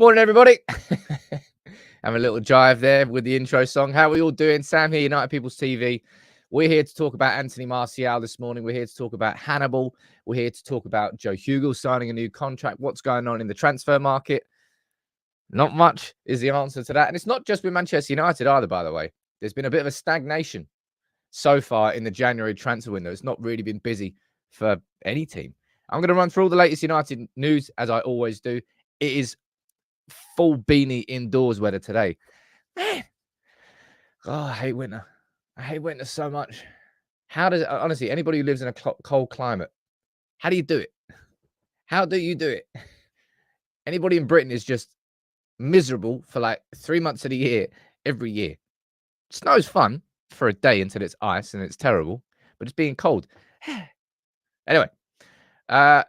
Morning, everybody. Have a little jive there with the intro song. How are we all doing? Sam here, United People's TV. We're here to talk about Anthony Martial this morning. We're here to talk about Hannibal. We're here to talk about Joe Hugill signing a new contract. What's going on in the transfer market? Not much is the answer to that. And it's not just with Manchester United either, by the way. There's been a bit of a stagnation so far in the January transfer window. It's not really been busy for any team. I'm going to run through all the latest United news, as I always do. It is full beanie indoors weather today. Man, I hate winter. I hate winter so much. How does, honestly, anybody who lives in a cold climate, how do you do it? How do you do it? Anybody in Britain is just miserable for like 3 months of the year, every year. Snow's fun for a day until it's ice and it's terrible, but it's being cold. Anyway,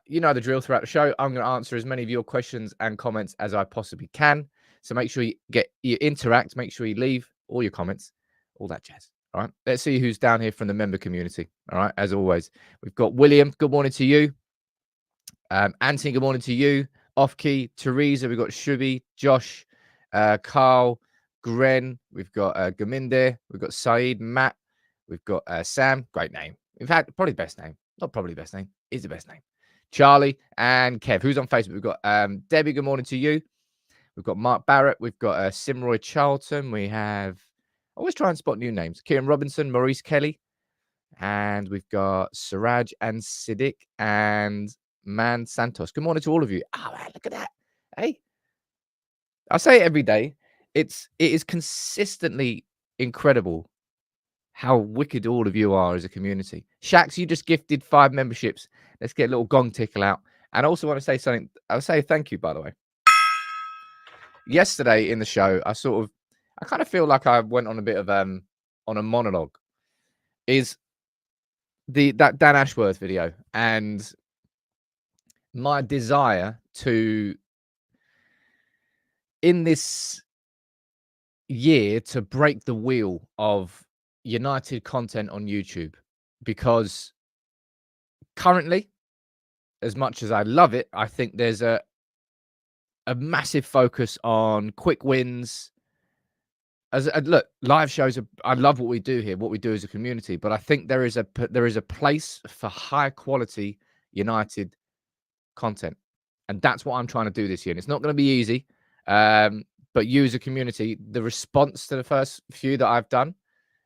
you know the drill throughout the show. I'm going to answer as many of your questions and comments as I possibly can. So make sure you interact. Make sure you leave all your comments, all that jazz. All right. Let's see who's down here from the member community. All right. As always, we've got William. Good morning to you. Anthony. Good morning to you. Off key. Teresa. We've got Shubi, Josh, Carl, Gren. We've got Gaminde. We've got Saeed, Matt. We've got Sam. Great name. In fact, probably the best name. Not probably the best name. Is the best name. Charlie and Kev. Who's on Facebook? We've got Debbie. Good morning to you. We've got Mark Barrett. We've got Simroy Charlton. We have, I always try and spot new names. Kieran Robinson, Maurice Kelly. And we've got Siraj and Siddiq and Man Santos. Good morning to all of you. Oh, man, look at that. Hey, I say it every day. It is consistently incredible how wicked all of you are as a community. Shax, you just gifted 5 memberships. Let's get a little gong tickle out. And I also want to say something. I'll say thank you, by the way. Yesterday in the show, I kind of feel like I went on a bit of on a monologue. Is that Dan Ashworth video and my desire to, in this year, to break the wheel of United content on YouTube, because currently, as much as I love it, I think there's a massive focus on quick wins. Look, live shows I love what we do here, what we do as a community, but I think there is a place for high quality United content, and that's what I'm trying to do this year. And it's not going to be easy, but you as a community, the response to the first few that I've done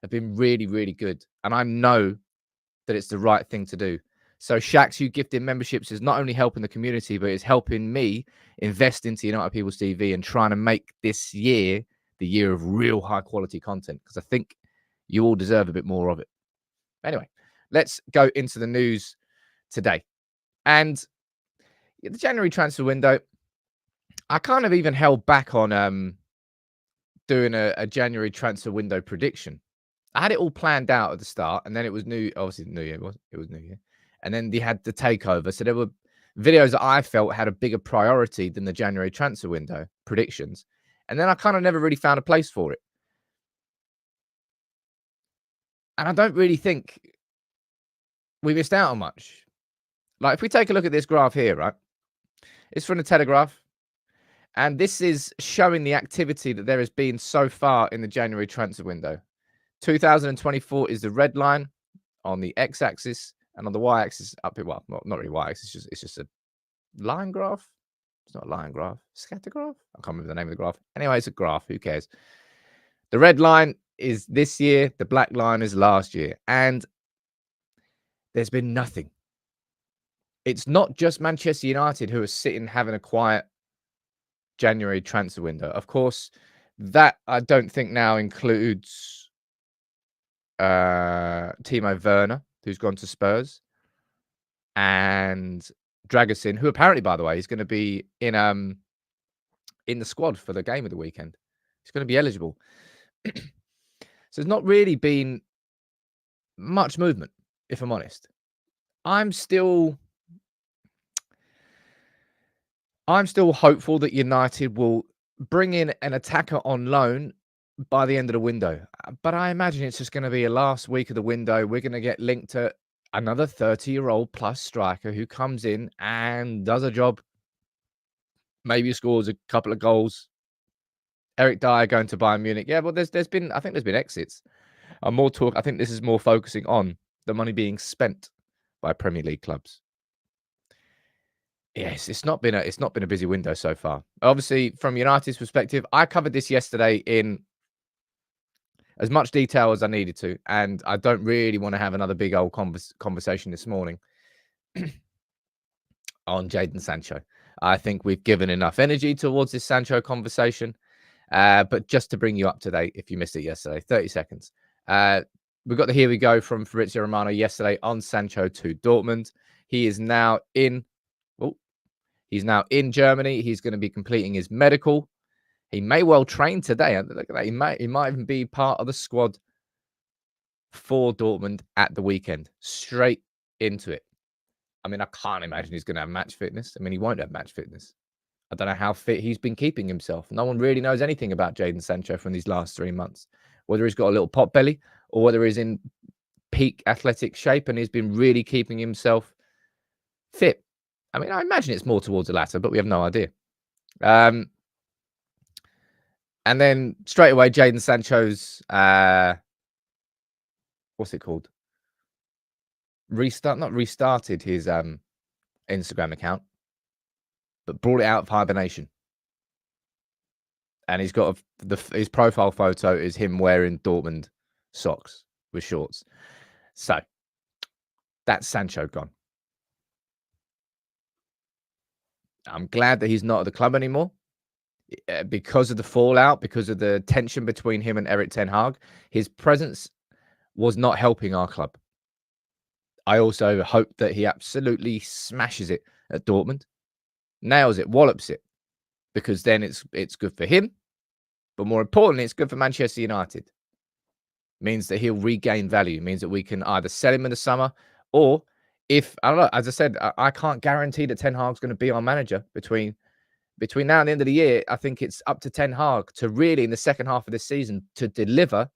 have been really, really good. And I know that it's the right thing to do. So Shax, you gifting memberships is not only helping the community, but it's helping me invest into United People's TV and trying to make this year the year of real high quality content, because I think you all deserve a bit more of it. Anyway, let's go into the news today. And the January transfer window, I kind of even held back on doing a January transfer window prediction. I had it all planned out at the start, and then it was obviously New Year. It was New Year. And then they had the takeover. So there were videos that I felt had a bigger priority than the January transfer window predictions. And then I kind of never really found a place for it. And I don't really think we missed out on much. Like, if we take a look at this graph here, right? It's from the Telegraph. And this is showing the activity that there has been so far in the January transfer window. 2024 is the red line on the x-axis, and on the y-axis up here. Well, not really y-axis. It's just a line graph. It's not a line graph. Scatter graph. I can't remember the name of the graph. Anyway, it's a graph. Who cares? The red line is this year. The black line is last year, and there's been nothing. It's not just Manchester United who are sitting having a quiet January transfer window. Of course, that I don't think now includes Timo Werner, who's gone to Spurs, and Dragusin, who apparently, by the way, is going to be in the squad for the game of the weekend. He's going to be eligible. So there's not really been much movement, if I'm honest. I'm still hopeful that United will bring in an attacker on loan by the end of the window. But I imagine it's just going to be a last week of the window. We're going to get linked to another 30-year-old plus striker who comes in and does a job Maybe he scores a couple of goals. Eric Dyer going to Bayern Munich. Yeah, well, there's been, I think there's been exits. I'm more talk. I think this is more focusing on the money being spent by Premier League clubs. Yes, it's not been a busy window so far. Obviously, from United's perspective, I covered this yesterday in as much detail as I needed to, and I don't really want to have another big old conversation this morning on Jadon Sancho. I think we've given enough energy towards this Sancho conversation. But just to bring you up to date, if you missed it yesterday, 30 seconds. We got the here we go from Fabrizio Romano yesterday on Sancho to Dortmund. He is now in. Oh, he's now in Germany. He's going to be completing his medical. He may well train today. Look at that. He might even be part of the squad for Dortmund at the weekend. Straight into it. I mean, I can't imagine he's going to have match fitness. I mean, he won't have match fitness. I don't know how fit he's been keeping himself. No one really knows anything about Jadon Sancho from these last 3 months, whether he's got a little pot belly or whether he's in peak athletic shape and he's been really keeping himself fit. I mean, I imagine it's more towards the latter, but we have no idea. And then straight away, Jadon Sancho's, what's it called? Not restarted his Instagram account, but brought it out of hibernation. And he's got his profile photo is him wearing Dortmund socks with shorts. So that's Sancho gone. I'm glad that he's not at the club anymore because of the fallout, because of the tension between him and Erik ten Hag. His presence was not helping our club. I also hope that he absolutely smashes it at Dortmund, nails it, wallops it, because then it's good for him. But more importantly, it's good for Manchester United. Means that he'll regain value. Means that we can either sell him in the summer or if, I don't know, as I said, I can't guarantee that Ten Hag's going to be our manager between now and the end of the year. I think it's up to Ten Hag to really, in the second half of this season, to deliver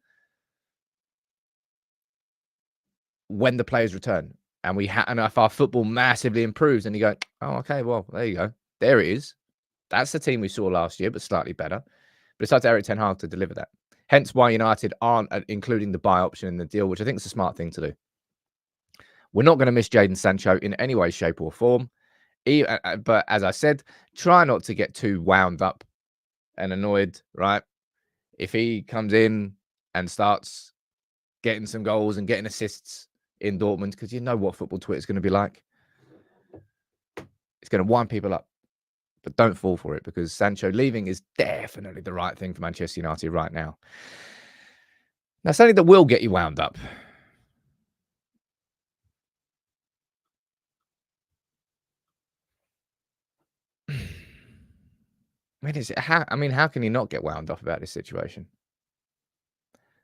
when the players return. And and if our football massively improves and you go, oh, okay, well, there you go. There it is. That's the team we saw last year, but slightly better. But it's up to Erik ten Hag to deliver that. Hence why United aren't including the buy option in the deal, which I think is a smart thing to do. We're not going to miss Jadon Sancho in any way, shape, or form. But as I said, try not to get too wound up and annoyed, right? If he comes in and starts getting some goals and getting assists in Dortmund, because you know what football Twitter is going to be like. It's going to wind people up. But don't fall for it, because Sancho leaving is definitely the right thing for Manchester United right now. Now, something that will get you wound up. How can you not get wound up about this situation?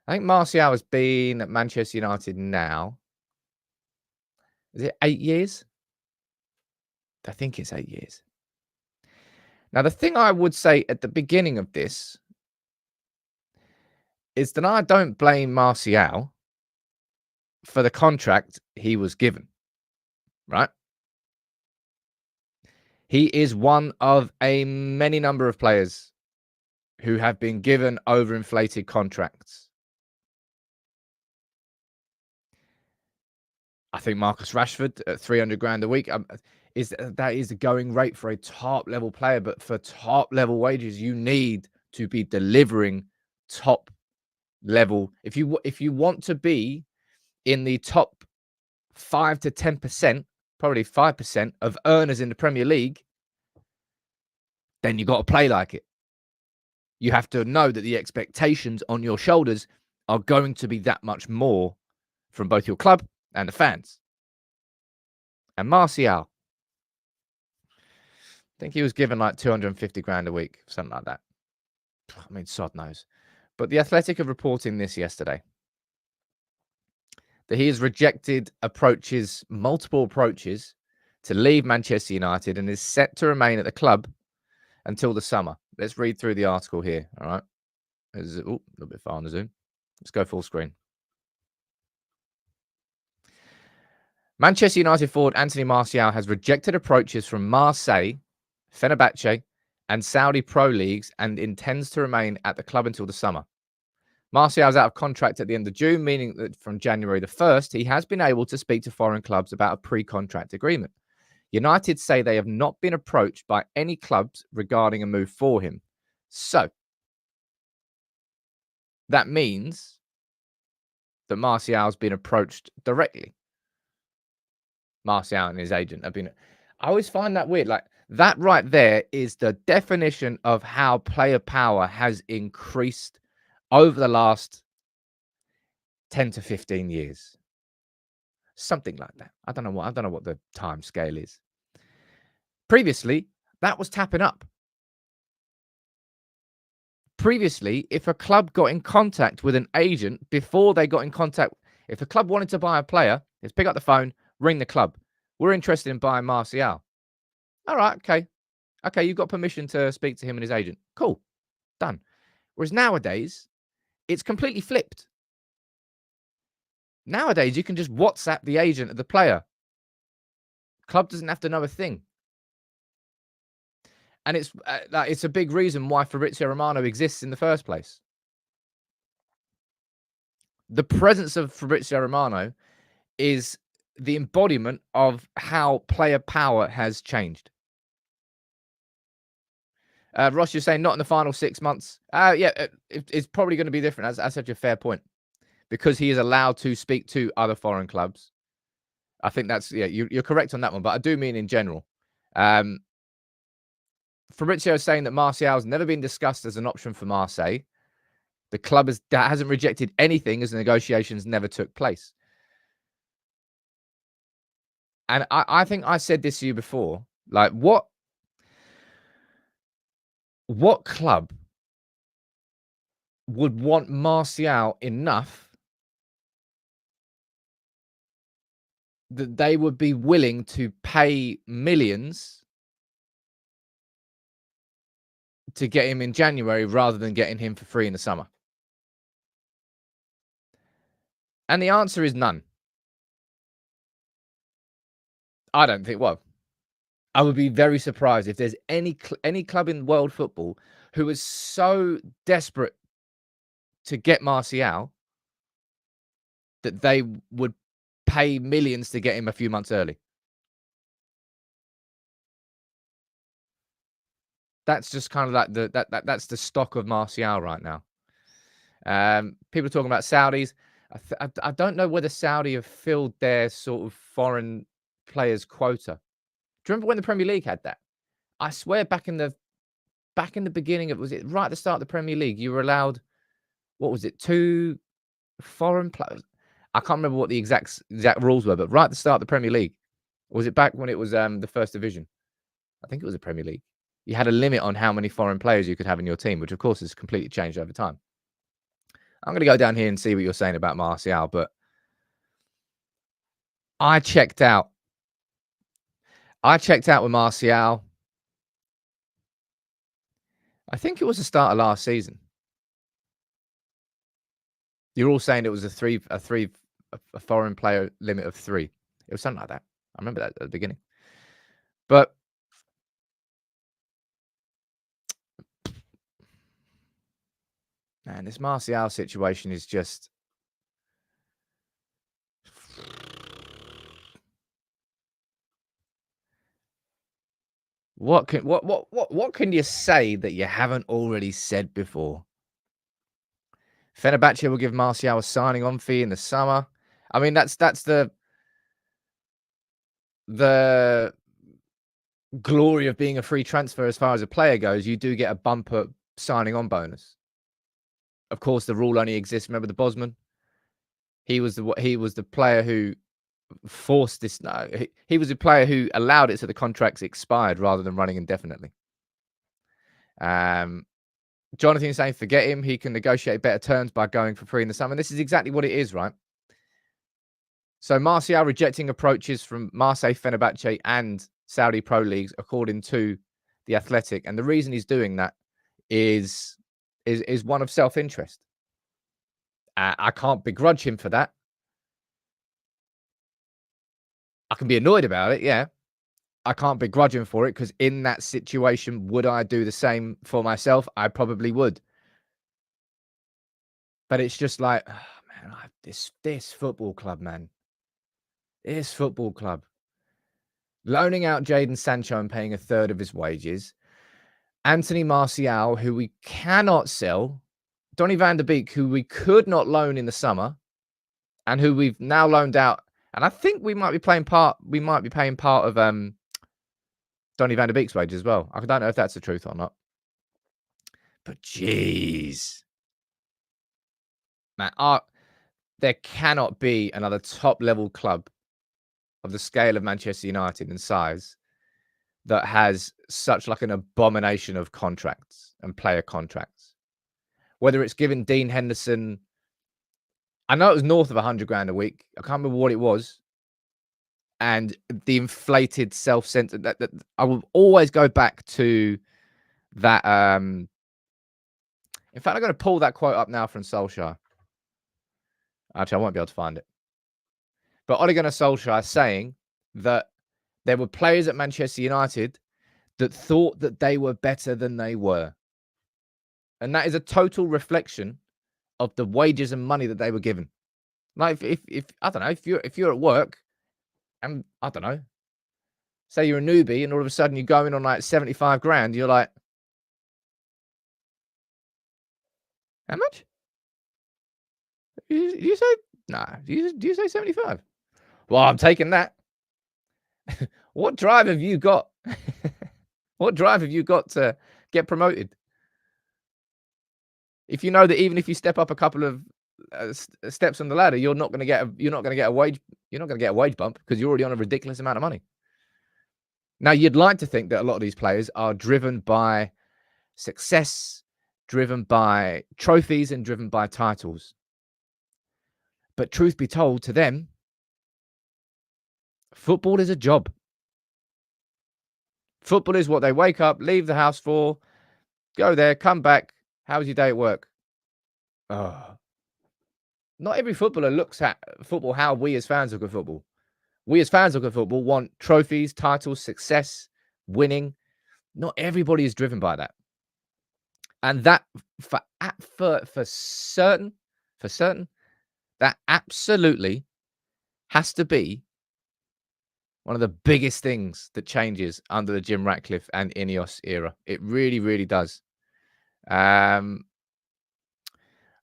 I think Martial has been at Manchester United now. Is it 8 years? I think it's 8 years. Now, the thing I would say at the beginning of this is that I don't blame Martial for the contract he was given, right? He is one of a many number of players who have been given overinflated contracts. I think Marcus Rashford at 300 grand a week is the going rate for a top level player. But for top level wages, you need to be delivering top level. If you want to be in the top 5 to 10%, probably 5% of earners in the Premier League, then you got to play like it. You have to know that the expectations on your shoulders are going to be that much more from both your club and the fans. And Martial, I think he was given like 250 grand a week, something like that. I mean, sod knows. But the Athletic are reporting this yesterday, that he has rejected multiple approaches to leave Manchester United and is set to remain at the club until the summer. Let's read through the article here, all right? A little bit far on the Zoom. Let's go full screen. Manchester United forward Anthony Martial has rejected approaches from Marseille, Fenerbahce, and Saudi pro leagues and intends to remain at the club until the summer. Martial's out of contract at the end of June, meaning that from January the 1st, he has been able to speak to foreign clubs about a pre-contract agreement. United say they have not been approached by any clubs regarding a move for him. So, that means that Martial's been approached directly. Martial and his agent have been... I always find that weird. Like, that right there is the definition of how player power has increased over the last 10 to 15 years. Something like that. I don't know what the time scale is. Previously, that was tapping up. Previously, if a club got in contact with an agent before they got in contact, if a club wanted to buy a player, let's pick up the phone, ring the club. We're interested in buying Martial. All right, okay. Okay, you've got permission to speak to him and his agent. Cool. Done. Whereas nowadays, it's completely flipped. Nowadays, you can just WhatsApp the agent of the player. Club doesn't have to know a thing. And it's a big reason why Fabrizio Romano exists in the first place. The presence of Fabrizio Romano is the embodiment of how player power has changed. Ross, you're saying not in the final 6 months. It's probably going to be different. That's such a fair point. Because he is allowed to speak to other foreign clubs. I think that's, you're correct on that one. But I do mean in general. Fabrizio is saying that Martial has never been discussed as an option for Marseille. The club hasn't rejected anything as the negotiations never took place. And I think I said this to you before. Like, what club would want Martial enough that they would be willing to pay millions to get him in January rather than getting him for free in the summer? And the answer is none. I don't think. Well, I would be very surprised if there's any club in world football who is so desperate to get Martial that they would pay millions to get him a few months early. That's just kind of like that's the stock of Martial right now. People are talking about Saudis. I don't know whether Saudi have filled their sort of foreign players quota. Do you remember when the Premier League had that? I swear back in the beginning of, was it right at the start of the Premier League, you were allowed, what was it, 2 foreign players? I can't remember what the exact rules were, but right at the start of the Premier League, or was it back when it was the first division? I think it was the Premier League. You had a limit on how many foreign players you could have in your team, which of course has completely changed over time. I'm going to go down here and see what you're saying about Martial, but I checked out with Martial. I think it was the start of last season. You're all saying it was a foreign player limit of 3. It was something like that. I remember that at the beginning. But man, this Martial situation is just... What can you say that you haven't already said before? Fenerbahce will give Martial a signing on fee in the summer. I mean, that's the glory of being a free transfer as far as a player goes. You do get a bumper signing on bonus. Of course, the rule only exists. Remember the Bosman? He was the player who forced this. No, he was a player who allowed it so the contracts expired rather than running indefinitely. Jonathan is saying, forget him. He can negotiate better terms by going for free in the summer. And this is exactly what it is, right? So Martial rejecting approaches from Marseille, Fenerbahce, and Saudi Pro Leagues, according to The Athletic. And the reason he's doing that is one of self-interest. I can't begrudge him for that. I can be annoyed about it, yeah. I can't begrudge him for it, because in that situation, would I do the same for myself? I probably would. But it's just like, oh, man, this football club, man. This football club. Loaning out Jadon Sancho and paying a third of his wages. Anthony Martial, who we cannot sell. Donny van der Beek, who we could not loan in the summer, and who we've now loaned out. And I think we might be paying part of Donny van der Beek's wages as well. I don't know if that's the truth or not. But jeez. Man, there cannot be another top-level club of the scale of Manchester United in size that has such like an abomination of contracts and player contracts. Whether it's given Dean Henderson, I know it was north of 100 grand a week. I can't remember what it was. And the inflated self-centre that I will always go back to that. In fact, I'm going to pull that quote up now from Solskjaer. Actually, I won't be able to find it. But Ole Gunnar Solskjaer saying that there were players at Manchester United that thought that they were better than they were. And that is a total reflection of the wages and money that they were given. Like if I don't know, if you're at work and I don't know, say you're a newbie and all of a sudden you go in on like 75 grand, you're like, how much? You say, nah, do you say 75? Well, I'm taking that. What drive have you got? What drive have you got to get promoted? If you know that even if you step up a couple of steps on the ladder, you're not going to get a wage bump because you're already on a ridiculous amount of money. Now, you'd like to think that a lot of these players are driven by success, driven by trophies, and driven by titles. But truth be told, to them, football is a job. Football is what they wake up, leave the house for, go there, come back. How was your day at work? Oh. Not every footballer looks at football how we as fans look at football. We as fans look at football, want trophies, titles, success, winning. Not everybody is driven by that. And that for certain, that absolutely has to be one of the biggest things that changes under the Jim Ratcliffe and Ineos era. It really, really does.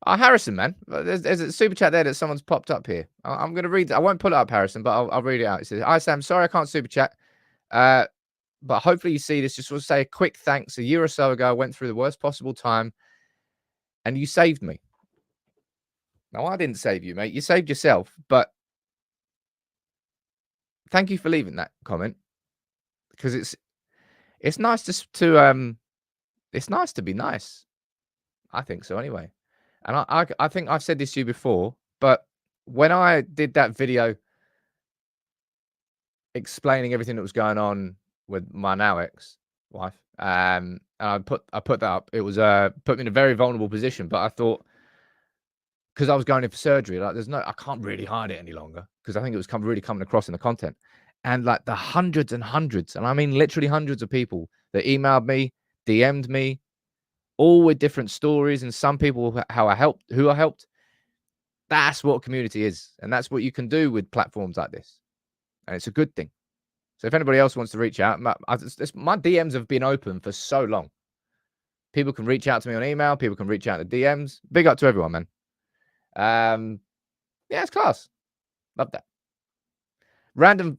Harrison, man, there's a super chat there that someone's popped up here. I'm going to read. I won't pull it up, Harrison, but I'll read it out. It says, "Hi, Sam. Sorry I can't super chat. But hopefully you see this. Just want to say a quick thanks. A year or so ago, I went through the worst possible time, and you saved me." Now, I didn't save you, mate. You saved yourself. But thank you for leaving that comment, because it's nice to it's nice to be nice. I think so, anyway. And I think I've said this to you before, but when I did that video explaining everything that was going on with my now ex-wife, and I put that up, it was put me in a very vulnerable position. But I thought, because I was going in for surgery, like I can't really hide it any longer, because I think it was really coming across in the content. And like the hundreds and hundreds, and I mean literally hundreds of people that emailed me, DM'd me, all with different stories, and some people who I helped. That's what community is, and that's what you can do with platforms like this, and it's a good thing. So if anybody else wants to reach out, my DMs have been open for so long. People can reach out to me on email. People can reach out to DMs. Big up to everyone, man. Yeah, it's class. Love that. Random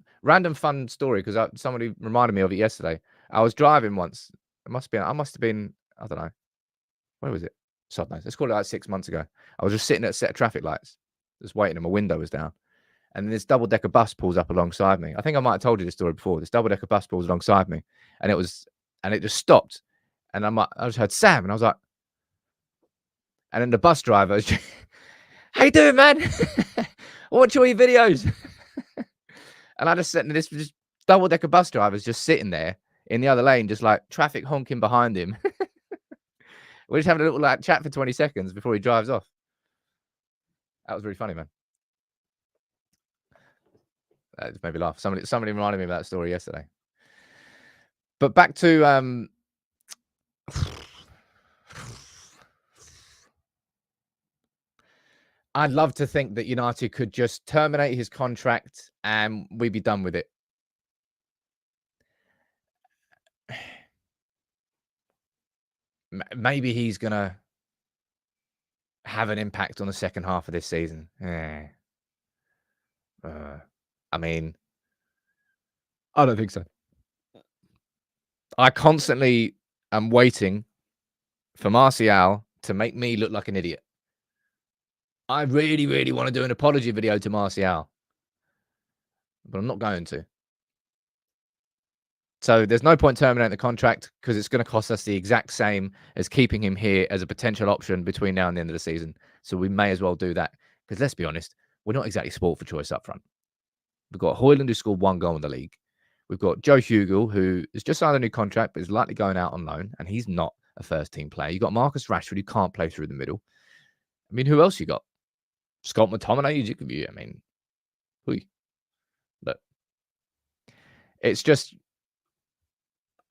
fun story, because somebody reminded me of it yesterday. I was driving once. I must have been, I don't know. Where was it? Sod knows. Let's call it like 6 months ago. I was just sitting at a set of traffic lights, just waiting, and my window was down. And this double-decker bus pulls up alongside me. I think I might have told you this story before. This double-decker bus pulls alongside me, and it just stopped. And I just heard Sam, and I was like, and then the bus driver was just, "How you doing, man? Watch all your videos." And I just sat in this double-decker bus driver's just sitting there in the other lane, just like traffic honking behind him. We're just having a little like chat for 20 seconds before he drives off. That was really funny, man. That just made me laugh. Somebody reminded me of that story yesterday. But back to I'd love to think that United could just terminate his contract and we'd be done with it. Maybe he's gonna have an impact on the second half of this season. I mean, I don't think so. I constantly am waiting for Martial to make me look like an idiot. I really, really want to do an apology video to Martial, but I'm not going to. So there's no point terminating the contract because it's going to cost us the exact same as keeping him here as a potential option between now and the end of the season. So we may as well do that because let's be honest, we're not exactly sport for choice up front. We've got Højlund who scored 1 goal in the league. We've got Joe Hugel who has just signed a new contract but is likely going out on loan and he's not a first team player. You've got Marcus Rashford who can't play through the middle. I mean, who else you got? Scott McTominay? I mean, who? But it's just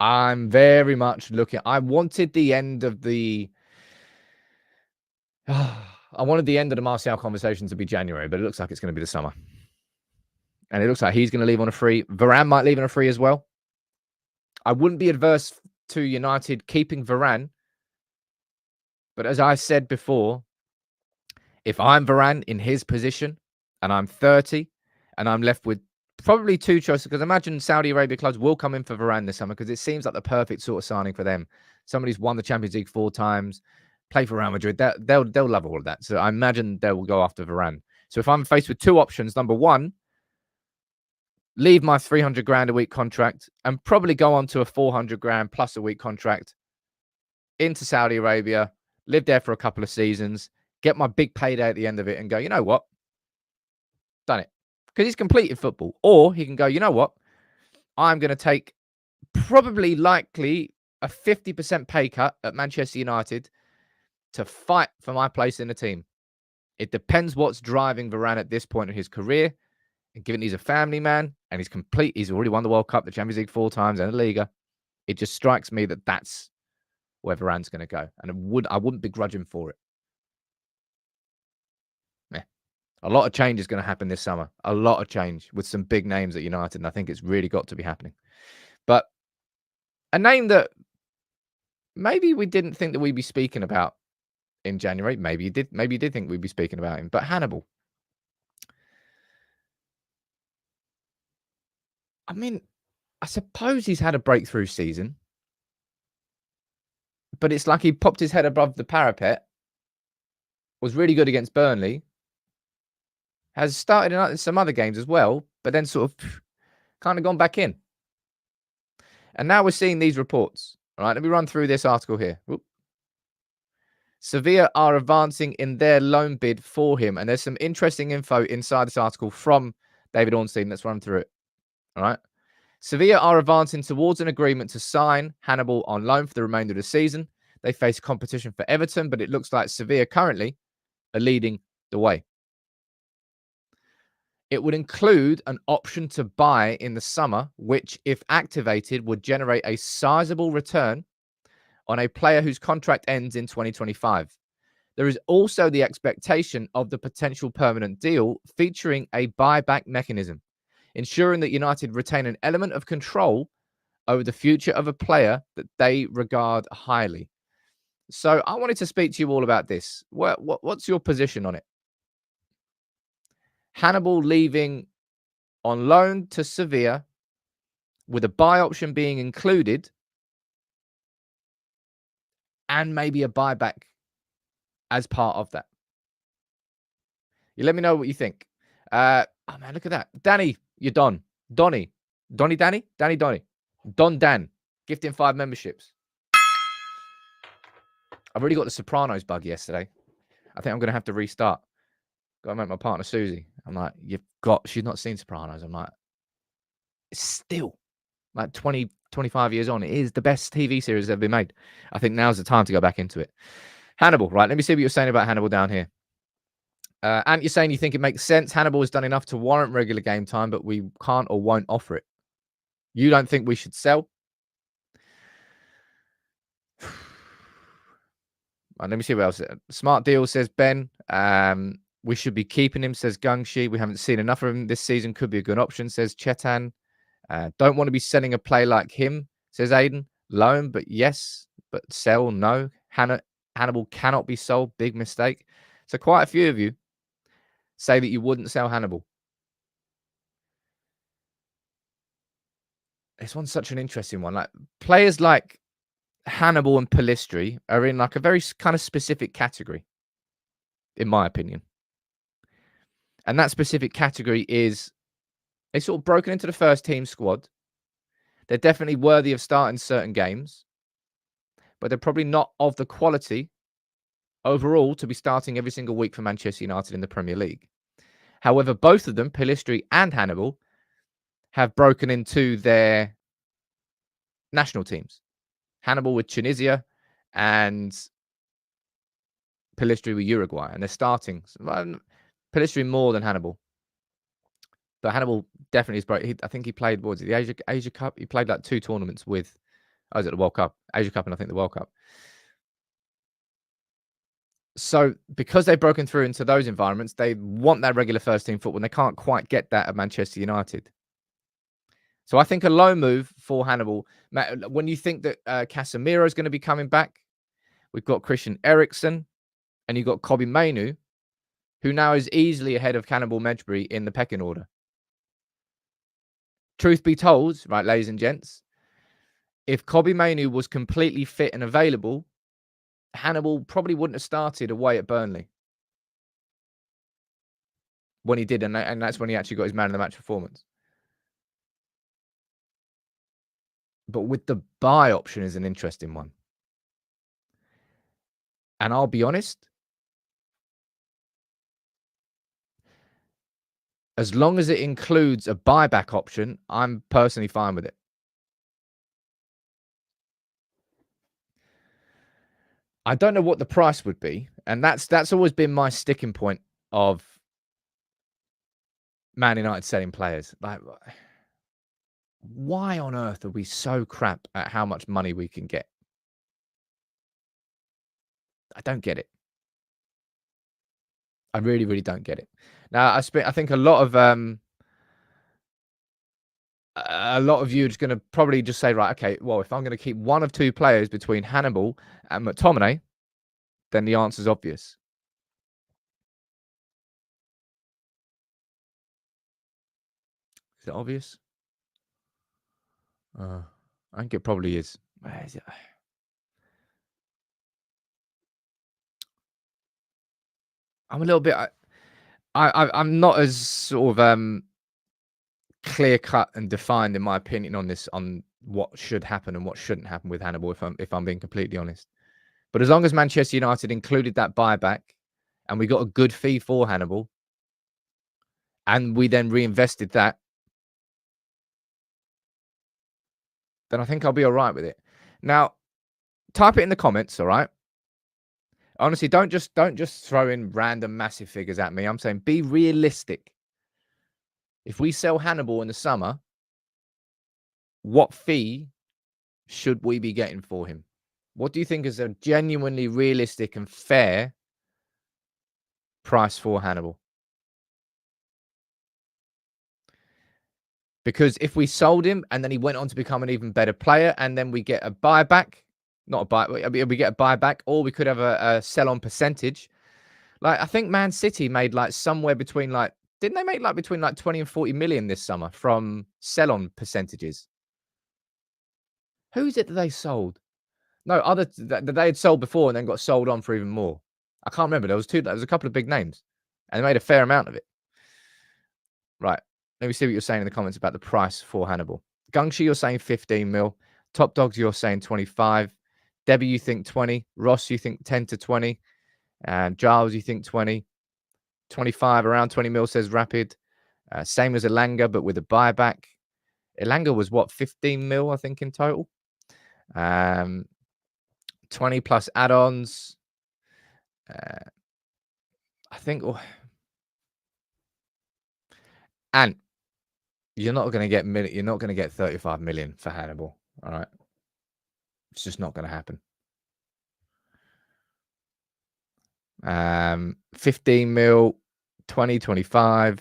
I'm very much looking. I wanted the end of the. I wanted the end of the Martial conversation to be January, but it looks like it's going to be the summer. And it looks like he's going to leave on a free. Varane might leave on a free as well. I wouldn't be adverse to United keeping Varane. But as I said before, if I'm Varane in his position and I'm 30 and I'm left with probably 2 choices, because imagine Saudi Arabia clubs will come in for Varane this summer because it seems like the perfect sort of signing for them. Somebody's won the Champions League 4 times, play for Real Madrid. They'll love all of that. So I imagine they will go after Varane. So if I'm faced with 2 options, number one, leave my 300 grand a week contract and probably go on to a 400 grand plus a week contract into Saudi Arabia, live there for a couple of seasons, get my big payday at the end of it and go, you know what? Done it. Because he's completed football. Or he can go, you know what? I'm going to take probably likely a 50% pay cut at Manchester United to fight for my place in the team. It depends what's driving Varane at this point in his career. And given he's a family man and he's already won the World Cup, the Champions League 4 times and the Liga, it just strikes me that that's where Varane's going to go. And I wouldn't begrudge him for it. A lot of change is going to happen this summer. A lot of change with some big names at United. And I think it's really got to be happening. But a name that maybe we didn't think that we'd be speaking about in January. Maybe you did think we'd be speaking about him. But Hannibal. I mean, I suppose he's had a breakthrough season. But it's like he popped his head above the parapet. Was really good against Burnley. Has started in some other games as well, but then sort of kind of gone back in. And now we're seeing these reports. All right, let me run through this article here. Whoop. Sevilla are advancing in their loan bid for him. And there's some interesting info inside this article from David Ornstein. Let's run through it. All right. Sevilla are advancing towards an agreement to sign Hannibal on loan for the remainder of the season. They face competition for Everton, but it looks like Sevilla currently are leading the way. It would include an option to buy in the summer, which, if activated, would generate a sizable return on a player whose contract ends in 2025. There is also the expectation of the potential permanent deal featuring a buyback mechanism, ensuring that United retain an element of control over the future of a player that they regard highly. So I wanted to speak to you all about this. What's your position on it? Hannibal leaving on loan to Sevilla with a buy option being included and maybe a buyback as part of that. You let me know what you think. Oh, man, look at that. Danny, you're Don. Donny. Donny Danny? Danny Donny. Don Dan. Gifting 5 memberships. I've already got the Sopranos bug yesterday. I think I'm going to have to restart. Got to make my partner Susie. I'm like, she's not seen Sopranos. I'm like, it's still like 20, 25 years on. It is the best TV series that's ever been made. I think now's the time to go back into it. Hannibal, right? Let me see what you're saying about Hannibal down here. And you're saying you think it makes sense. Hannibal has done enough to warrant regular game time, but we can't or won't offer it. You don't think we should sell? Let me see what else. Smart deal, says Ben. We should be keeping him, says Gungshi. We haven't seen enough of him this season. Could be a good option, says Chetan. Don't want to be selling a play like him, says Aiden. Loan, but yes, but sell, no. Hannibal cannot be sold. Big mistake. So quite a few of you say that you wouldn't sell Hannibal. This one's such an interesting one. Like players like Hannibal and Pellistri are in like a very kind of specific category, in my opinion. And that specific category is they sort of broken into the first team squad. They're definitely worthy of starting certain games, but they're probably not of the quality overall to be starting every single week for Manchester United in the Premier League. However, both of them, Pellistri and Hannibal, have broken into their national teams. Hannibal with Tunisia and Pellistri with Uruguay, and they're starting. Pellistri more than Hannibal. But Hannibal definitely is bright. I think he played, what was it, the Asia Cup? He played like 2 tournaments with, was it the World Cup? Asia Cup and I think the World Cup. So because they've broken through into those environments, they want that regular first team football and they can't quite get that at Manchester United. So I think a low move for Hannibal. When you think that Casemiro is going to be coming back, we've got Christian Eriksen and you've got Kobbie Mainoo, who now is easily ahead of Hannibal Mejbri in the pecking order. Truth be told, right, ladies and gents, if Kobbie Mainoo was completely fit and available, Hannibal probably wouldn't have started away at Burnley when he did, and that's when he actually got his man of the match performance. But with the buy option is an interesting one. And I'll be honest, as long as it includes a buyback option, I'm personally fine with it. I don't know what the price would be, and that's always been my sticking point of Man United selling players. Like, why on earth are we so crap at how much money we can get? I don't get it. I really, really don't get it. Now, I think a lot of you are just going to probably just say, right, okay, well, if I'm going to keep one of 2 players between Hannibal and McTominay, then the answer's obvious. Is it obvious? I think it probably is. Where is it? I'm a little bit. I'm not as sort of clear cut and defined in my opinion on this, on what should happen and what shouldn't happen with Hannibal. If I'm being completely honest, but as long as Manchester United included that buyback and we got a good fee for Hannibal, and we then reinvested that, then I think I'll be all right with it. Now, type it in the comments, all right? Honestly, don't just throw in random massive figures at me. I'm saying be realistic. If we sell Hannibal in the summer, what fee should we be getting for him? What do you think is a genuinely realistic and fair price for Hannibal? Because if we sold him and then he went on to become an even better player and then we get a buyback, not a buy, we get a buyback, or we could have a sell-on percentage. Like, I think Man City made like somewhere between like, didn't they make like between like 20 and 40 million this summer from sell-on percentages? Who is it that they sold? No, that they had sold before and then got sold on for even more. I can't remember. There was a couple of big names and they made a fair amount of it. Right. Let me see what you're saying in the comments about the price for Hannibal. Gungshi, you're saying 15 mil. Top Dogs, you're saying 25. Debbie, you think 20. Ross, you think 10 to 20. Giles, you think 20. 25, around 20 mil, says Rapid. Same as Elanga, but with a buyback. Elanga was what, 15 mil, I think, in total. 20 plus add-ons. I think. And you're not going to get 35 million for Hannibal. All right. It's just not going to happen. 15 mil, 2025.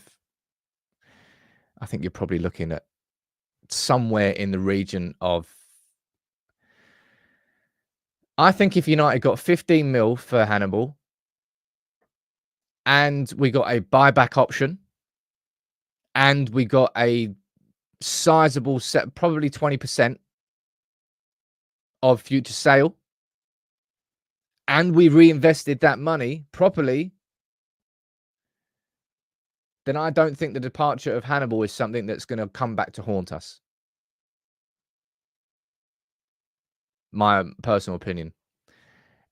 I think you're probably looking at somewhere in the region of. I think if United got 15 mil for Hannibal and we got a buyback option and we got a sizable set, probably 20% of future sale, and we reinvested that money properly, then I don't think the departure of Hannibal is something that's going to come back to haunt us. My personal opinion.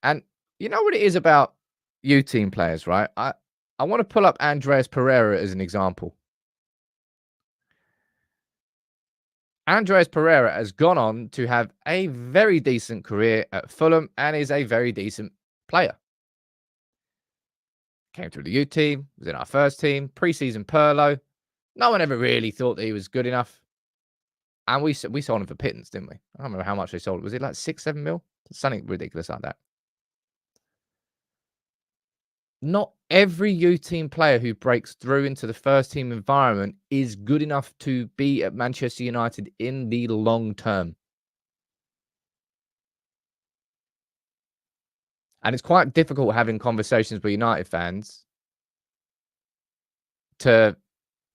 And you know what it is about U team players, right? I want to pull up Andreas Pereira as an example. Andreas Pereira has gone on to have a very decent career at Fulham and is a very decent player. Came through the U team, was in our first team, pre-season Perlo. No one ever really thought that he was good enough. And we sold him for pittance, didn't we? I don't remember how much they sold. Was it like 6, 7 mil? Something ridiculous like that. Not every U team player who breaks through into the first team environment is good enough to be at Manchester United in the long term. And it's quite difficult having conversations with United fans to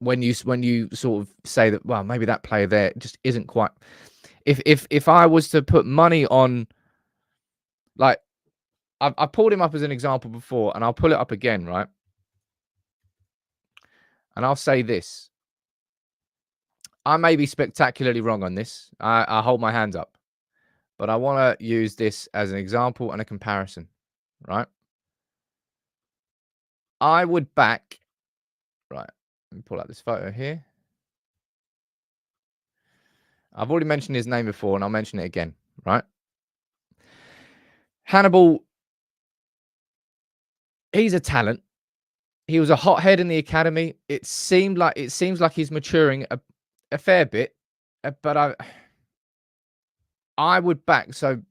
when you sort of say that, well, maybe that player there just isn't quite. If I was to put money on, like, I pulled him up as an example before, and I'll pull it up again, right? And I'll say this. I may be spectacularly wrong on this. I hold my hands up. But I want to use this as an example and a comparison, right? I would back. Right. Let me pull out this photo here. I've already mentioned his name before, and I'll mention it again, right? Hannibal, he's a talent. He was a hothead in the academy. It seems like he's maturing a fair bit, but I would back. So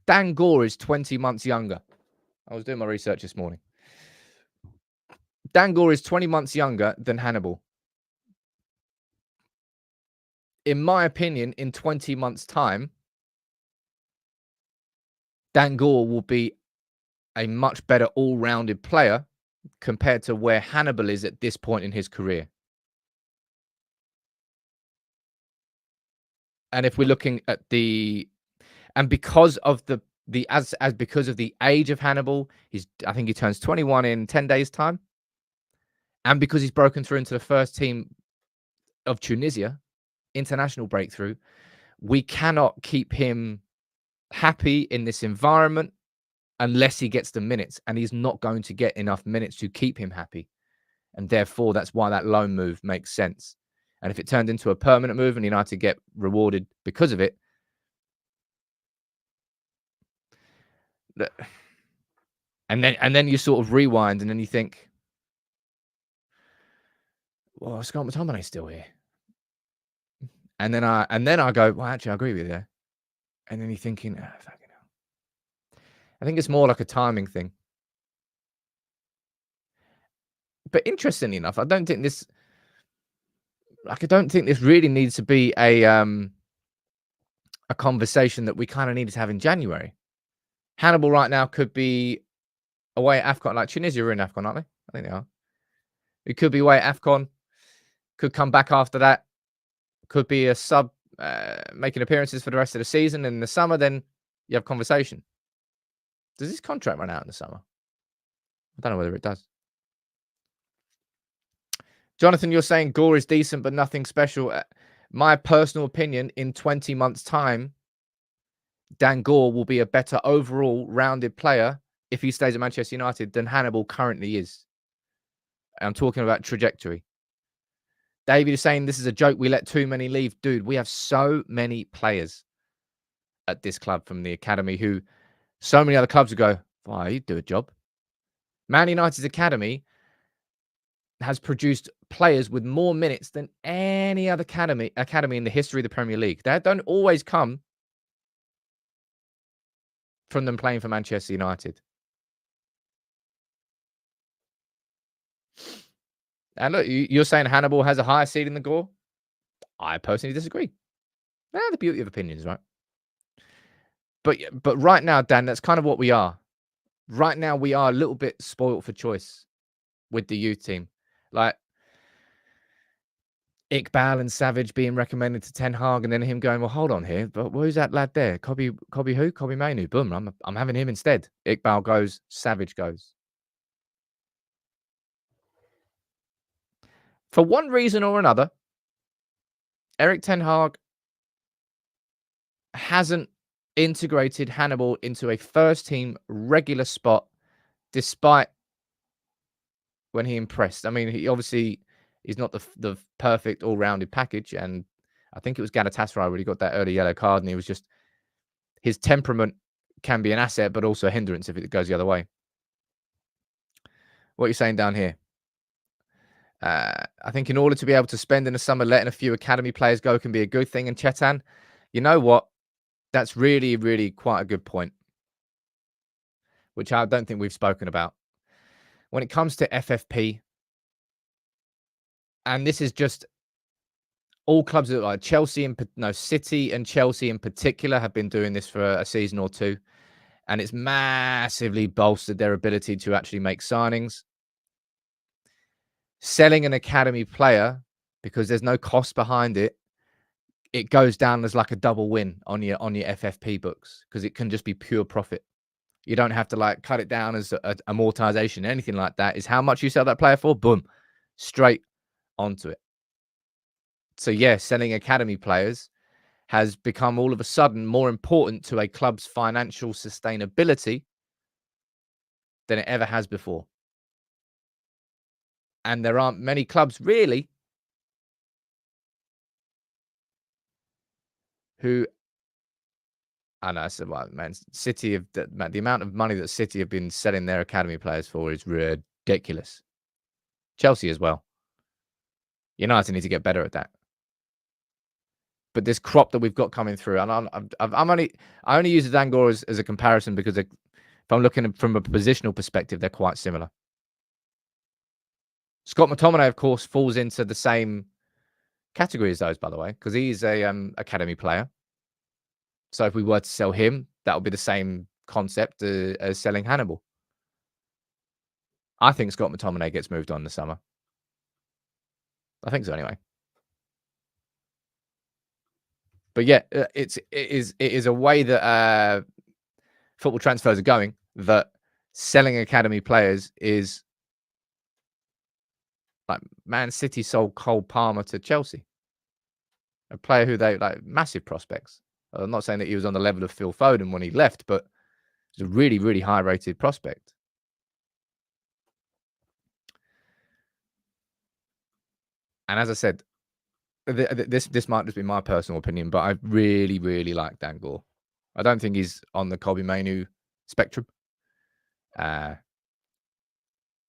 Dan Gore is 20 months younger. I was doing my research this morning. Dan Gore is 20 months younger than Hannibal. In my opinion, in 20 months' time, Dan Gore will be a much better all-rounded player compared to where Hannibal is at this point in his career. And if we're looking at because of because of the age of Hannibal, I think he turns 21 in 10 days' time. And because he's broken through into the first team of Tunisia, international breakthrough, we cannot keep him happy in this environment unless he gets the minutes, and he's not going to get enough minutes to keep him happy. And therefore, that's why that loan move makes sense. And if it turned into a permanent move and United get rewarded because of it, and then you sort of rewind and then you think, well, Scott McTominay's still here. And then I go, well, actually, I agree with you. And then you're thinking, oh, fucking hell. I think it's more like a timing thing. But interestingly enough, I don't think this really needs to be a conversation that we kind of needed to have in January. Hannibal right now could be away at AFCON, like Tunisia are in AFCON, aren't they? I think they are. It could be away at AFCON, could come back after that, could be a sub, making appearances for the rest of the season. In the summer, then you have conversation. Does this contract run out in the summer? I don't know whether it does. Jonathan, you're saying Gore is decent, but nothing special. My personal opinion, in 20 months' time, Dan Gore will be a better overall rounded player if he stays at Manchester United than Hannibal currently is. I'm talking about trajectory. David is saying this is a joke. We let too many leave. Dude, we have so many players at this club from the academy who so many other clubs would go, well, he'd do a job. Man United's academy has produced players with more minutes than any other academy in the history of the Premier League. That don't always come from them playing for Manchester United. And look, you're saying Hannibal has a higher seed in the Gore? I personally disagree. The beauty of opinions, right? But right now, Dan, that's kind of what we are. Right now, we are a little bit spoilt for choice with the youth team. Like Iqbal and Savage being recommended to Ten Hag, and then him going, well, hold on here, but who's that lad there? Kobe who? Kobe Mainu. Boom, I'm having him instead. Iqbal goes, Savage goes. For one reason or another, Eric Ten Hag hasn't integrated Hannibal into a first team regular spot, despite when he impressed. I mean, he obviously is not the perfect all rounded package, and I think it was Galatasaray where he got that early yellow card, and he was just his temperament can be an asset, but also a hindrance if it goes the other way. What are you saying down here? I think in order to be able to spend in the summer, letting a few academy players go can be a good thing. And Chetan, you know what? That's really, really quite a good point, which I don't think we've spoken about. When it comes to FFP, and this is just all clubs that like City and Chelsea in particular have been doing this for a season or two, and it's massively bolstered their ability to actually make signings. Selling an academy player because there's no cost behind it, it goes down as like a double win on your FFP books because it can just be pure profit. You don't have to like cut it down as amortization, anything like that. Is how much you sell that player for, boom, straight onto it. So yeah, selling academy players has become all of a sudden more important to a club's financial sustainability than it ever has before. And there aren't many clubs really who, I know, so well, man, City of the amount of money that City have been selling their academy players for is ridiculous. Chelsea as well. United need to get better at that. But this crop that we've got coming through, and I only use the Gore as a comparison because if I'm looking from a positional perspective, they're quite similar. Scott McTominay, of course, falls into the same category as those, by the way, because he's a academy player. So if we were to sell him, that would be the same concept as selling Hannibal. I think Scott McTominay gets moved on in the summer. I think so anyway. But yeah, it is a way that football transfers are going, that selling academy players is like Man City sold Cole Palmer to Chelsea, a player who they like, massive prospects. I'm not saying that he was on the level of Phil Foden when he left, but he's a really, really high rated prospect. And as I said, this might just be my personal opinion, but I really, really like Dan Gore. I don't think he's on the Kobe Mainu spectrum.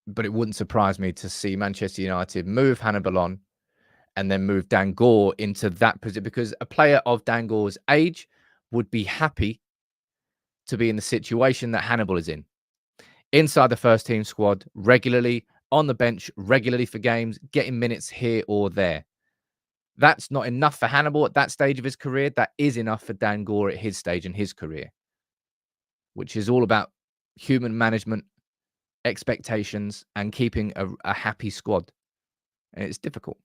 But it wouldn't surprise me to see Manchester United move Hannibal on and then move Dan Gore into that position, because a player of Dan Gore's age would be happy to be in the situation that Hannibal is in. Inside the first team squad regularly, on the bench regularly for games, getting minutes here or there. That's not enough for Hannibal at that stage of his career. That is enough for Dan Gore at his stage in his career, which is all about human management, expectations, and keeping a happy squad. And it's difficult.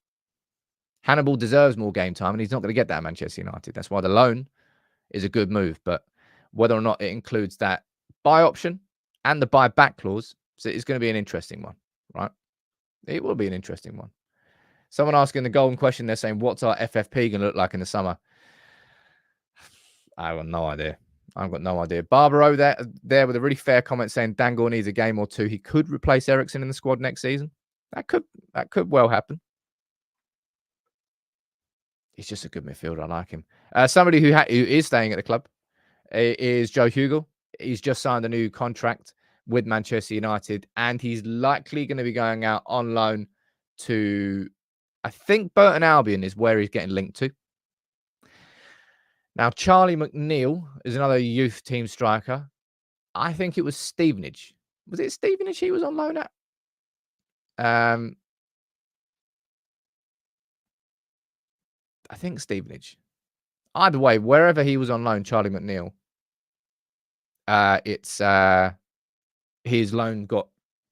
Hannibal deserves more game time, and he's not going to get that at Manchester United. That's why the loan is a good move. But whether or not it includes that buy option and the buy back clause, so it's going to be an interesting one, right? It will be an interesting one. Someone asking the golden question, they're saying, what's our FFP going to look like in the summer? I've got no idea. I've got no idea. Barbaro there with a really fair comment saying Dan Gore needs a game or two. He could replace Eriksen in the squad next season. That could well happen. He's just a good midfielder. I like him. Somebody who is staying at the club is Joe Hugel. He's just signed a new contract with Manchester United, and he's likely going to be going out on loan to, I think, Burton Albion is where he's getting linked to. Now, Charlie McNeil is another youth team striker. I think it was Stevenage. Was it Stevenage he was on loan at? I think Stevenage. Either way, wherever he was on loan, Charlie McNeil, it's his loan got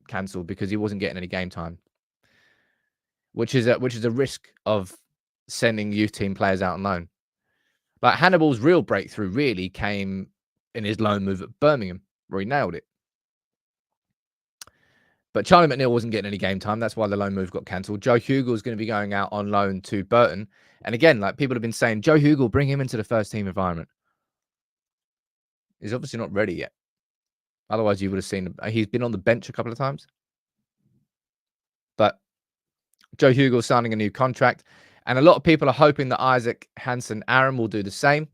cancelled because he wasn't getting any game time, which is a risk of sending youth team players out on loan. Like Hannibal's real breakthrough really came in his loan move at Birmingham, where he nailed it. But Charlie McNeil wasn't getting any game time. That's why the loan move got cancelled. Joe Hugel is going to be going out on loan to Burton. And again, like people have been saying, Joe Hugel, bring him into the first team environment. He's obviously not ready yet. Otherwise, you would have seen he's been on the bench a couple of times. But Joe Hugel signing a new contract. And a lot of people are hoping that Isaac Hansen Aaron will do the same.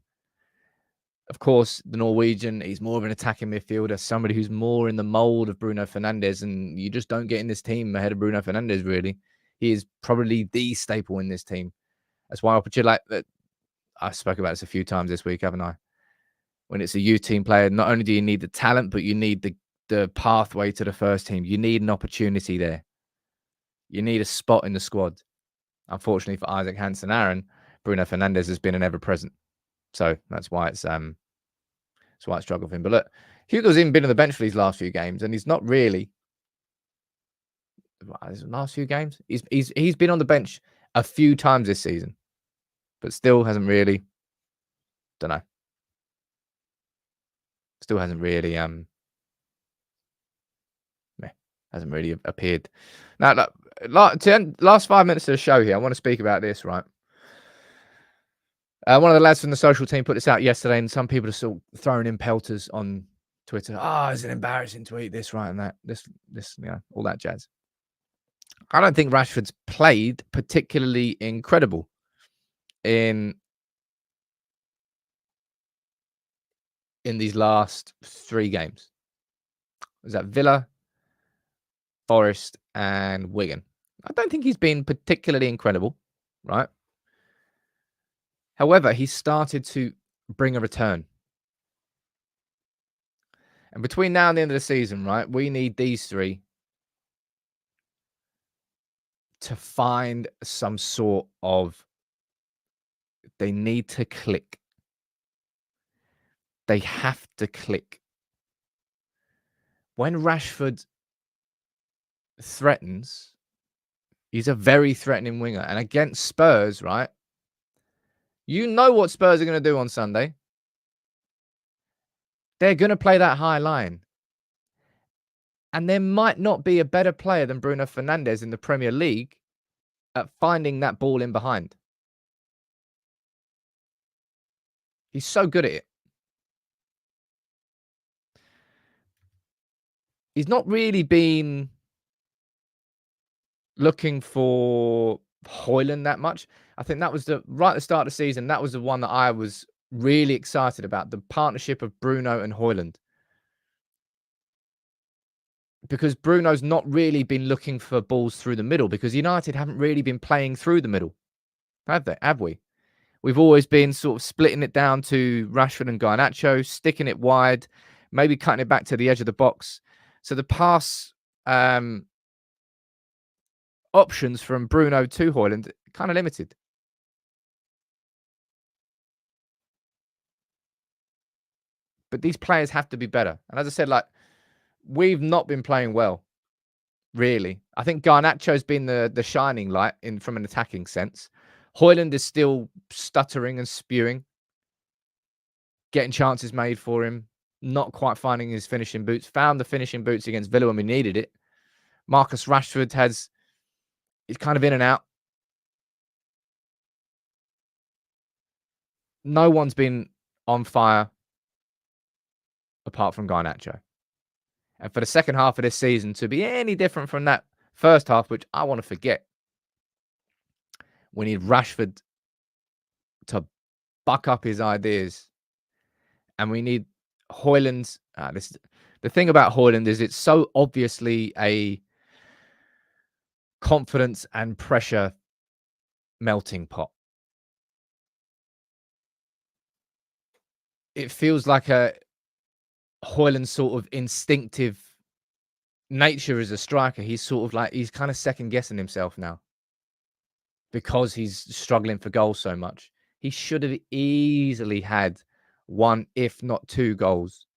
Of course, the Norwegian, he's more of an attacking midfielder, somebody who's more in the mold of Bruno Fernandes, and you just don't get in this team ahead of Bruno Fernandes, really. He is probably the staple in this team. That's why I spoke about this a few times this week, haven't I? When it's a youth team player, not only do you need the talent, but you need the pathway to the first team. You need an opportunity there. You need a spot in the squad. Unfortunately for Isaac Hansen Aaron, Bruno Fernandes has been an ever-present. So that's why it's struggled for him. But look, Hugo's even been on the bench for these last few games, and he's not really last few games. He's been on the bench a few times this season, but still hasn't really. Don't know. Still hasn't really hasn't really appeared. Now, look, last 5 minutes of the show here, I want to speak about this, right? One of the lads from the social team put this out yesterday, and some people are still throwing in pelters on Twitter. Oh, it's an embarrassing tweet, this, right, and that, this, all that jazz. I don't think Rashford's played particularly incredible in these last 3 games. Was that Villa, Forest, and Wigan? I don't think he's been particularly incredible, right? However, he started to bring a return. And between now and the end of the season, right, we need these 3 to find some sort of, they need to click. They have to click. When Rashford threatens, he's a very threatening winger. And against Spurs, right, you know what Spurs are going to do on Sunday. They're going to play that high line. And there might not be a better player than Bruno Fernandes in the Premier League at finding that ball in behind. He's so good at it. He's not really been looking for Højlund that much. I think that was right at the start of the season, that was the one that I was really excited about, the partnership of Bruno and Højlund. Because Bruno's not really been looking for balls through the middle, because United haven't really been playing through the middle. Have we? We've always been sort of splitting it down to Rashford and Garnacho, sticking it wide, maybe cutting it back to the edge of the box. So the pass options from Bruno to Højlund kind of limited. But these players have to be better. And as I said, like, we've not been playing well, really. I think Garnacho's been the shining light from an attacking sense. Højlund is still stuttering and spewing, getting chances made for him, not quite finding his finishing boots. Found the finishing boots against Villa when we needed it. Marcus Rashford is kind of in and out. No one's been on fire apart from Garnacho. And for the second half of this season to be any different from that first half, which I want to forget, we need Rashford to buck up his ideas. And we need Højlund's... the thing about Højlund is it's so obviously a confidence and pressure melting pot. It feels like a Højlund's sort of instinctive nature as a striker. He's kind of second guessing himself now, because he's struggling for goals so much. He should have easily had 1, if not 2 goals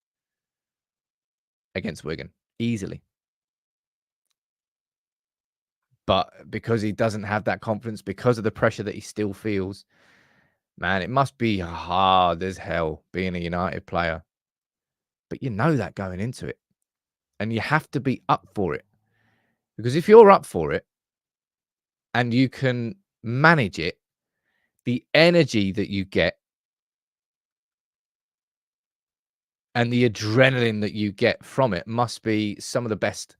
against Wigan. Easily. But because he doesn't have that confidence, because of the pressure that he still feels, man, it must be hard as hell being a United player. But you know that going into it. And you have to be up for it. Because if you're up for it and you can manage it, the energy that you get and the adrenaline that you get from it must be some of the best.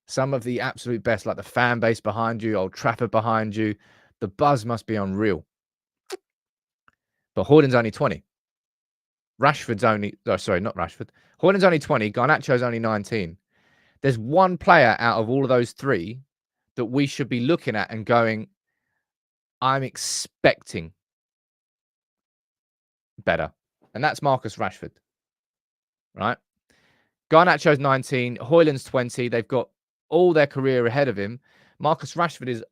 Some of the absolute best, like the fan base behind you, Old Trafford behind you. The buzz must be unreal. But Hoyland's only 20. Rashford's only... Oh, sorry, not Rashford. Hoyland's only 20. Garnacho's only 19. There's one player out of all of those 3 that we should be looking at and going, I'm expecting better. And that's Marcus Rashford. Right? Garnacho's 19. Hoyland's 20. They've got all their career ahead of him. Marcus Rashford is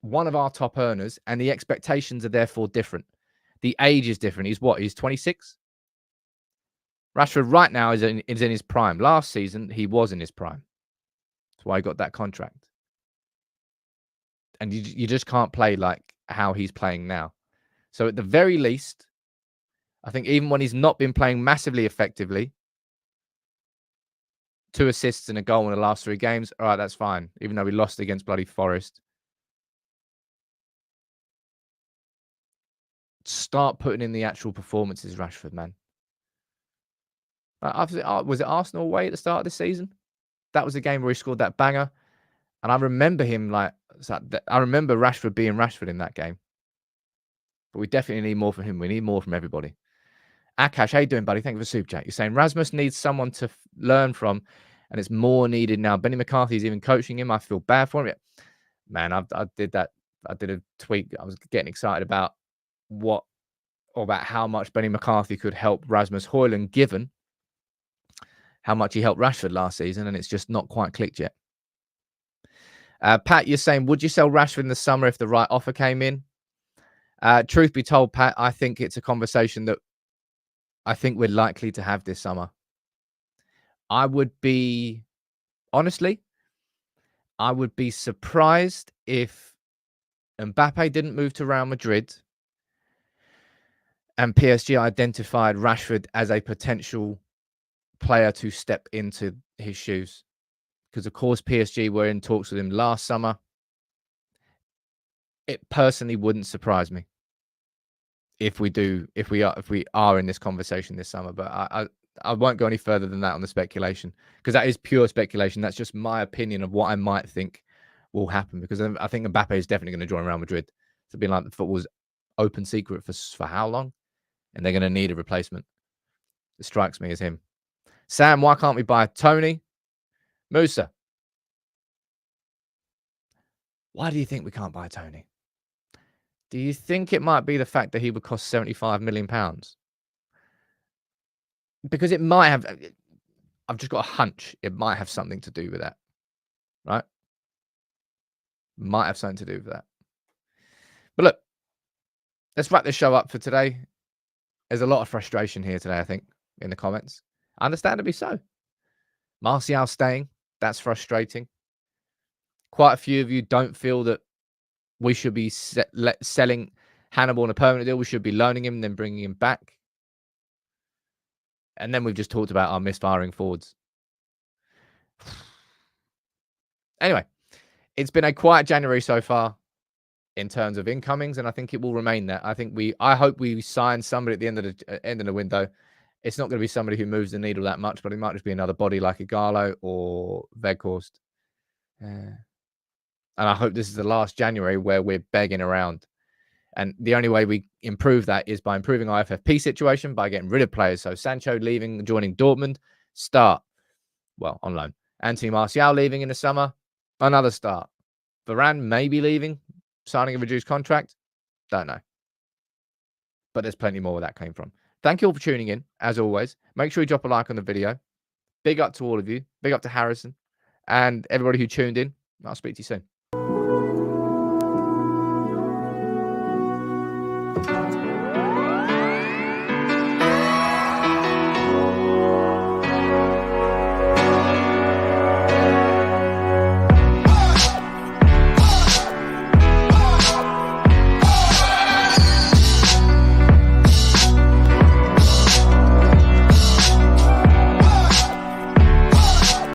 one of our top earners, and the expectations are therefore different. The age is different. He's what? He's 26? Rashford right now is in his prime. Last season, he was in his prime. That's why he got that contract. And you just can't play like how he's playing now. So at the very least, I think even when he's not been playing massively effectively, 2 assists and a goal in the last 3 games, all right, that's fine. Even though we lost against bloody Forest. Start putting in the actual performances, Rashford, man. Was it Arsenal away at the start of the season? That was the game where he scored that banger. And I remember him I remember Rashford being Rashford in that game. But we definitely need more from him. We need more from everybody. Akash, how you doing, buddy? Thank you for the super chat. You're saying Rasmus needs someone to learn from, and it's more needed now. Benny McCarthy's even coaching him. I feel bad for him. Man, I did that. I did a tweet. I was getting excited about how much Benny McCarthy could help Rasmus Højlund, given how much he helped Rashford last season, and it's just not quite clicked yet. Pat, you're saying, would you sell Rashford in the summer if the right offer came in? Truth be told, Pat, I think it's a conversation that I think we're likely to have this summer. Honestly, I would be surprised if Mbappe didn't move to Real Madrid and PSG identified Rashford as a potential player to step into his shoes. Because, of course, PSG were in talks with him last summer. It personally wouldn't surprise me if we are in this conversation this summer. But I won't go any further than that on the speculation, because that is pure speculation. That's just my opinion of what I might think will happen, because I think Mbappe is definitely going to join Real Madrid. It's been like the football's open secret for how long? And they're going to need a replacement. It strikes me as him. Sam, why can't we buy Tony? Musa, why do you think we can't buy Tony? Do you think it might be the fact that he would cost £75 million? Because it might have. I've just got a hunch it might have something to do with that. Right? Might have something to do with that. But look, let's wrap this show up for today. There's a lot of frustration here today, I think, in the comments. Understandably so. Martial staying, that's frustrating. Quite a few of you don't feel that we should be selling Hannibal on a permanent deal. We should be loaning him and then bringing him back. And then we've just talked about our misfiring forwards. Anyway, it's been a quiet January so far in terms of incomings, and I think it will remain that. I hope we sign somebody at the end of the window. It's not going to be somebody who moves the needle that much, but it might just be another body like Igalo or Weghorst. And I hope this is the last January where we're begging around. And the only way we improve that is by improving our FFP situation, by getting rid of players. So Sancho leaving, joining Dortmund, start. Well, on loan. Anthony Martial leaving in the summer, another start. Varane maybe leaving, signing a reduced contract. Don't know. But there's plenty more where that came from. Thank you all for tuning in, as always. Make sure you drop a like on the video. Big up to all of you. Big up to Harrison and everybody who tuned in. I'll speak to you soon.